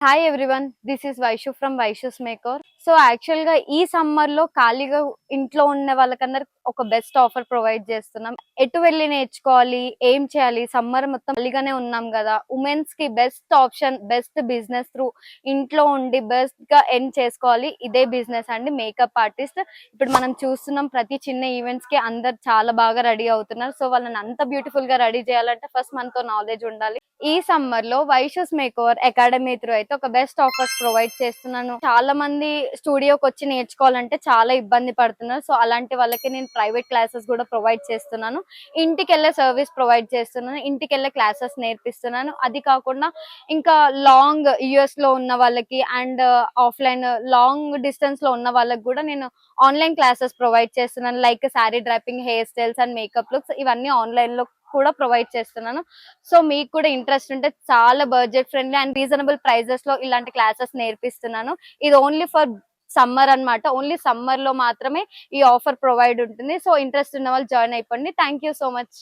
Hi everyone, this is Vaishu from Vaishu's maker. So actual గా ఈ summer లో ఖాళీగా ఇంట్లో ఉన్న వాళ్ళకందరికి ఒక బెస్ట్ ఆఫర్ ప్రొవైడ్ చేస్తున్నాం. ఎటు వెళ్ళి నేర్చుకోవాలి, ఏం చేయాలి, సమ్మర్ మొత్తం ఖాళీగానే ఉన్నాం కదా, ఉమెన్స్ కి best option, best business through ఇంట్లో ఉండి బెస్ట్ గా ఎర్న్ చేసుకోవాలి. ఇదే బిజినెస్ అండి, మేకప్ ఆర్టిస్ట్. ఇప్పుడు మనం చూస్తున్నాం ప్రతి చిన్న ఈవెంట్స్ కి అందరు చాలా బాగా రెడీ అవుతున్నారు. సో వాళ్ళని అంత బ్యూటిఫుల్ గా రెడీ చేయాలంటే ఫస్ట్ మనతో నాలెడ్జ్ ఉండాలి. ఈ సమ్మర్ లో వైషూస్ మేకోవర్ అకాడమీ త్రూ అయితే ఒక బెస్ట్ ఆఫర్స్ ప్రొవైడ్ చేస్తున్నాను. చాలా మంది స్టూడియోకి వచ్చి నేర్చుకోవాలంటే చాలా ఇబ్బంది పడుతున్నారు. సో అలాంటి వాళ్ళకి నేను ప్రైవేట్ క్లాసెస్ కూడా ప్రొవైడ్ చేస్తున్నాను. ఇంటికి వెళ్ళే సర్వీస్ ప్రొవైడ్ చేస్తున్నాను, ఇంటికి వెళ్ళే క్లాసెస్ నేర్పిస్తున్నాను. అది కాకుండా ఇంకా లాంగ్ యుఎస్ లో ఉన్న వాళ్ళకి అండ్ ఆఫ్లైన్ లాంగ్ డిస్టెన్స్ లో ఉన్న వాళ్ళకి కూడా నేను ఆన్లైన్ క్లాసెస్ ప్రొవైడ్ చేస్తున్నాను. Like sari డ్రైపింగ్, hair styles and makeup looks, ఇవన్నీ ఆన్లైన్ లో కూడా ప్రొవైడ్ చేస్తున్నాను. సో మీకు కూడా ఇంట్రెస్ట్ ఉంటే చాలా budget friendly and reasonable prices లో ఇలాంటి క్లాసెస్ నేర్పిస్తున్నాను. ఇది ఓన్లీ ఫర్ సమ్మర్ అన్నమాట. ఓన్లీ సమ్మర్ లో మాత్రమే ఈ ఆఫర్ ప్రొవైడ్ ఉంటుంది. సో ఇంట్రెస్ట్ ఉన్న వాళ్ళు జాయిన్ అయిపోండి. Thank you so much.